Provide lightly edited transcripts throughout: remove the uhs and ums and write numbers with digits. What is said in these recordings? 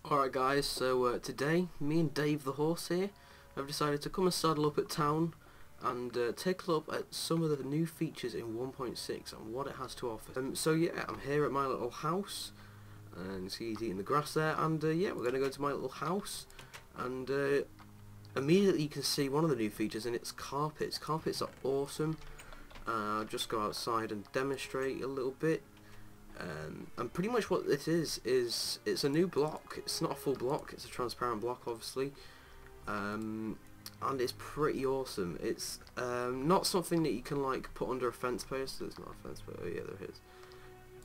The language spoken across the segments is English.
Alright guys, so today, me and Dave the horse here have decided to come and saddle up at town and take a look at some of the new features in 1.6 and what it has to offer. So yeah, I'm here at my little house, and see he's eating the grass there, and yeah, we're going to go to my little house, and immediately you can see one of the new features, and it's carpets. Carpets are awesome. I'll just go outside and demonstrate a little bit. And pretty much what this is it's a new block. It's not a full block, it's a transparent block obviously, and it's pretty awesome. It's not something that you can like put under a fence post. There's not a fence post, oh yeah there is.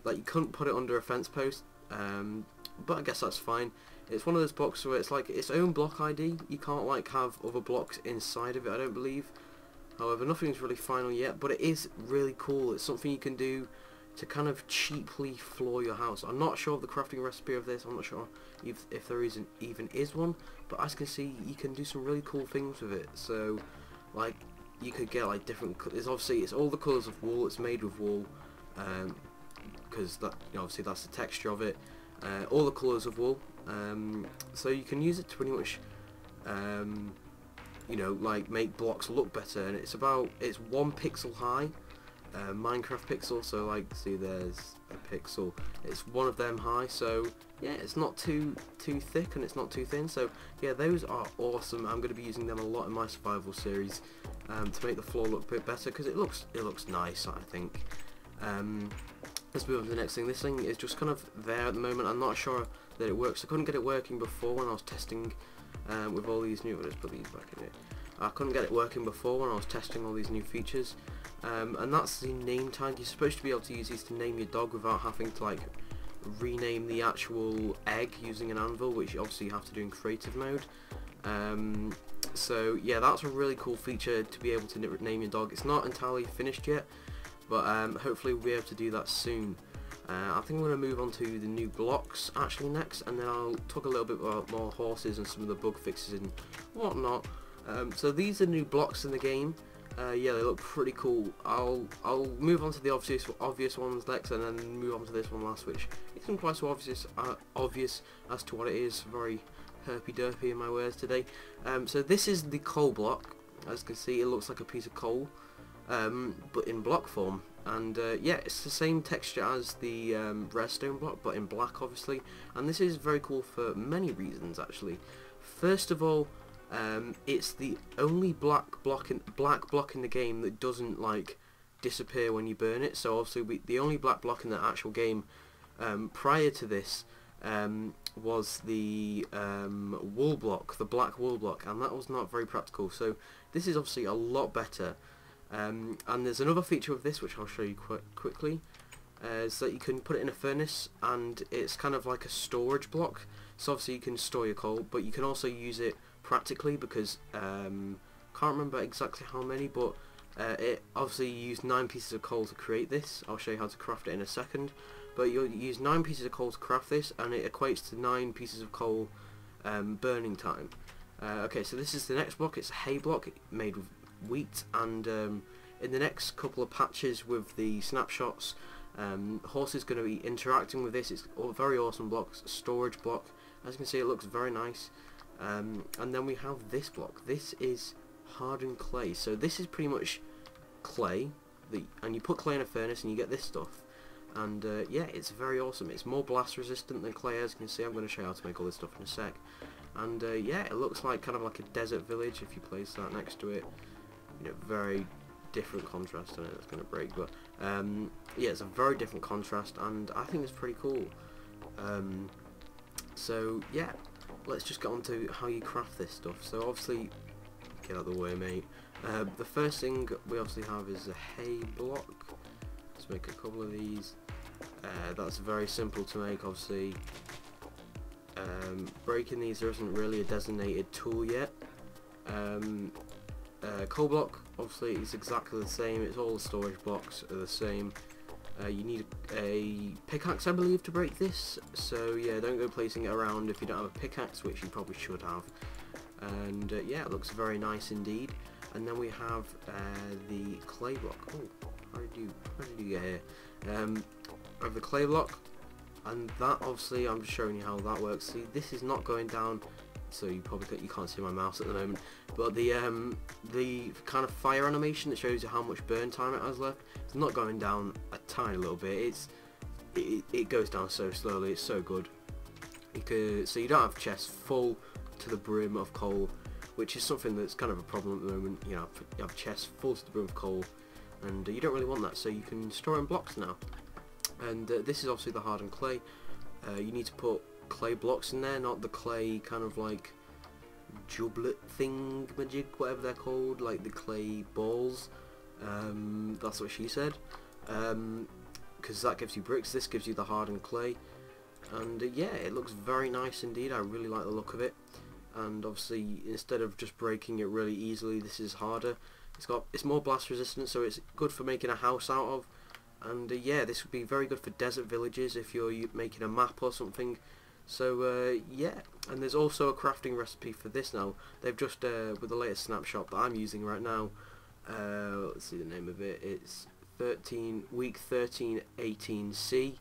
Like you couldn't put it under a fence post, but I guess that's fine. It's one of those blocks where it's like its own block ID. You can't like have other blocks inside of it, I don't believe. However, nothing's really final yet, but it is really cool. It's something you can do to kind of cheaply floor your house. I'm not sure of the crafting recipe of this. I'm not sure if there even is one, but as you can see, you can do some really cool things with it. So like you could get like different, it's all the colours of wool. It's made with wool, because that, you know, obviously that's the texture of it. All the colours of wool, so you can use it to pretty much you know, like make blocks look better. And it's 1 pixel high, Minecraft pixel, so like see there's a pixel, it's one of them high, so yeah, it's not too thick and it's not too thin. So yeah, those are awesome. I'm going to be using them a lot in my survival series, to make the floor look a bit better, because it looks nice, I think. Let's move on to the next thing. This thing is just kind of there at the moment. I'm not sure that it works. I couldn't get it working before when I was testing with all these new, let's put these back in here. I couldn't get it working before when I was testing all these new features, and that's the name tag. You're supposed to be able to use these to name your dog without having to like rename the actual egg using an anvil, which obviously you have to do in creative mode. So yeah, that's a really cool feature to be able to name your dog. It's not entirely finished yet, but hopefully we'll be able to do that soon. I think I'm going to move on to the new blocks actually next, and then I'll talk a little bit about more horses and some of the bug fixes and whatnot. So these are new blocks in the game. Yeah, they look pretty cool. I'll move on to the obvious ones next, and then move on to this one last, which isn't quite so obvious as to what it is. Very herpy-derpy in my words today. So this is the coal block. As you can see, it looks like a piece of coal, but in block form. And yeah, it's the same texture as the redstone block, but in black obviously. And this is very cool for many reasons actually. First of all, it's the only black block in the game that doesn't like disappear when you burn it. So obviously the only black block in the actual game prior to this was the wool block, the black wool block, and that was not very practical. So this is obviously a lot better. And there's another feature of this which I'll show you quickly, is that you can put it in a furnace, and it's kind of like a storage block. So obviously you can store your coal, but you can also use it practically, because can't remember exactly how many, but it obviously you use 9 pieces of coal to create this. I'll show you how to craft it in a second, but you'll use 9 pieces of coal to craft this, and it equates to 9 pieces of coal burning time. Okay, so this is the next block. It's a hay block made with wheat, and in the next couple of patches with the snapshots, Horse is going to be interacting with this. It's a very awesome block, a storage block. As you can see, it looks very nice. And then we have this block. This is hardened clay. So this is pretty much clay, and you put clay in a furnace and you get this stuff. And yeah, it's very awesome. It's more blast resistant than clay. As you can see, I'm going to show you how to make all this stuff in a sec. And yeah, it looks like kind of like a desert village if you place that next to it. You know, very different contrast. I know that's going to break, but yeah, it's a very different contrast, and I think it's pretty cool. So yeah, let's just get on to how you craft this stuff. So obviously, get out of the way, mate. The first thing we obviously have is a hay block. Let's make a couple of these. That's very simple to make, obviously. Breaking these, there isn't really a designated tool yet. Coal block, obviously, is exactly the same. It's all the storage blocks are the same. You need a pickaxe, I believe, to break this. So yeah, don't go placing it around if you don't have a pickaxe, which you probably should have. And yeah, it looks very nice indeed. And then we have the clay block. Oh, how did you get here? We have the clay block. and that obviously I'm just showing you how that works. See, this is not going down, so you can't see my mouse at the moment, but the kind of fire animation that shows you how much burn time it has left, it's not going down a tiny little bit. It goes down so slowly. It's so good. So you don't have chests full to the brim of coal, which is something that's kind of a problem at the moment. You have chests full to the brim of coal, and you don't really want that, so you can store in blocks now. And this is obviously the hardened clay. You need to put clay blocks in there, not the clay kind of like jublet thing magic, whatever they're called, like the clay balls. That's what she said. Because that gives you bricks. This gives you the hardened clay. And yeah, it looks very nice indeed. I really like the look of it. And obviously, instead of just breaking it really easily, this is harder. It's more blast resistant, so it's good for making a house out of. And yeah, this would be very good for desert villages if you're making a map or something. So yeah, and there's also a crafting recipe for this now. They've just with the latest snapshot that I'm using right now. Let's see the name of it. It's week 13:18C.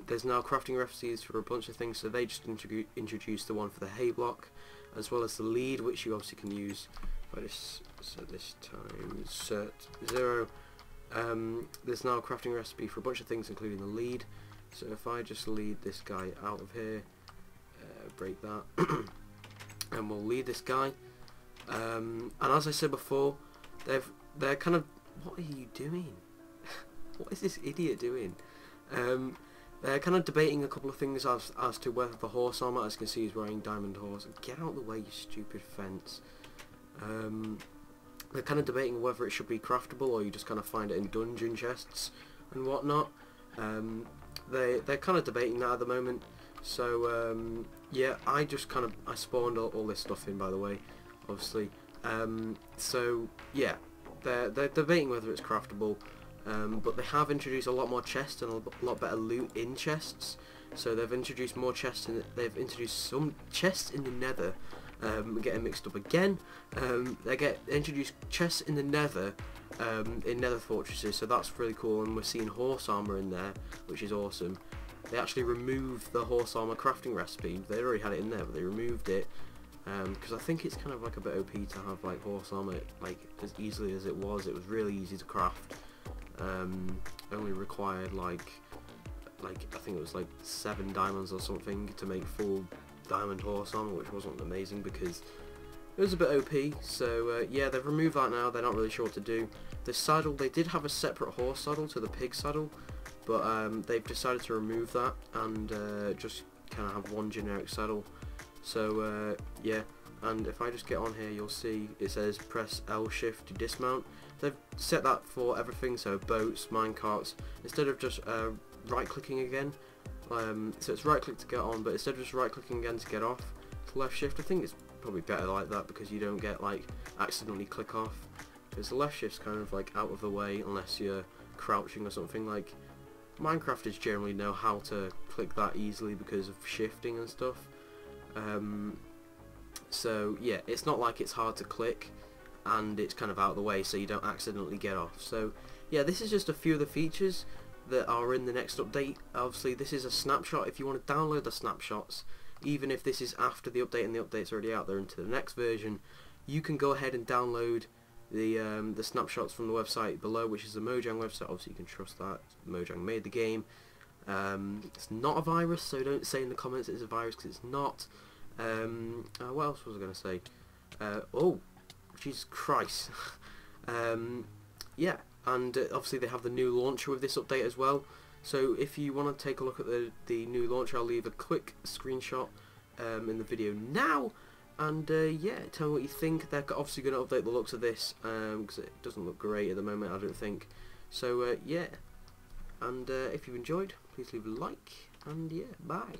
There's now crafting recipes for a bunch of things, so they just introduced the one for the hay block, as well as the lead, which you obviously can use. But so this time cert 0. There's now a crafting recipe for a bunch of things, including the lead. So if I just lead this guy out of here, break that, and we'll lead this guy. And as I said before, they're kind of, what are you doing? What is this idiot doing? They're kind of debating a couple of things as to whether the horse armor, as you can see, is wearing diamond horse. Get out of the way, you stupid fence. They're kind of debating whether it should be craftable or you just kind of find it in dungeon chests and whatnot. They're kind of debating that at the moment. So yeah, I spawned all this stuff in, by the way, obviously. So yeah, they're debating whether it's craftable. But they have introduced a lot more chests and a lot better loot in chests. So they've introduced more chests, and they've introduced some chests in the nether. Getting mixed up again. They introduced chests in the nether, in nether fortresses, so that's really cool, and we're seeing horse armor in there, which is awesome. They actually removed the horse armor crafting recipe. They already had it in there, but they removed it, because I think it's kind of like a bit OP to have like horse armor like as easily as it was. It was really easy to craft. Only required like I think it was like 7 diamonds or something to make full diamond horse armor, which wasn't amazing because it was a bit OP. So yeah, they've removed that now. They're not really sure what to do. The saddle, they did have a separate horse saddle to the pig saddle, but they've decided to remove that and just kind of have one generic saddle. So yeah, and if I just get on here, you'll see it says press L shift to dismount. They've set that for everything, so boats, minecarts, instead of just right clicking again. So it's right click to get on, but instead of just right clicking again to get off, it's left shift. I think it's probably better like that because you don't get like accidentally click off, because the left shift's kind of like out of the way unless you're crouching or something. Like Minecrafters generally know how to click that easily because of shifting and stuff. So yeah, it's not like it's hard to click, and it's kind of out of the way so you don't accidentally get off. So yeah, this is just a few of the features that are in the next update. Obviously this is a snapshot. If you want to download the snapshots, even if this is after the update and the update's already out there into the next version, you can go ahead and download the snapshots from the website below, which is the Mojang website. Obviously you can trust that. Mojang made the game. It's not a virus, so don't say in the comments it's a virus, because it's not. What else was I going to say? Oh, Jesus Christ. Yeah, and obviously they have the new launcher with this update as well. So if you want to take a look at the new launcher, I'll leave a quick screenshot in the video now. And yeah, tell me what you think. They're obviously going to update the looks of this because it doesn't look great at the moment, I don't think. So yeah, and if you've enjoyed, please leave a like, and yeah, bye.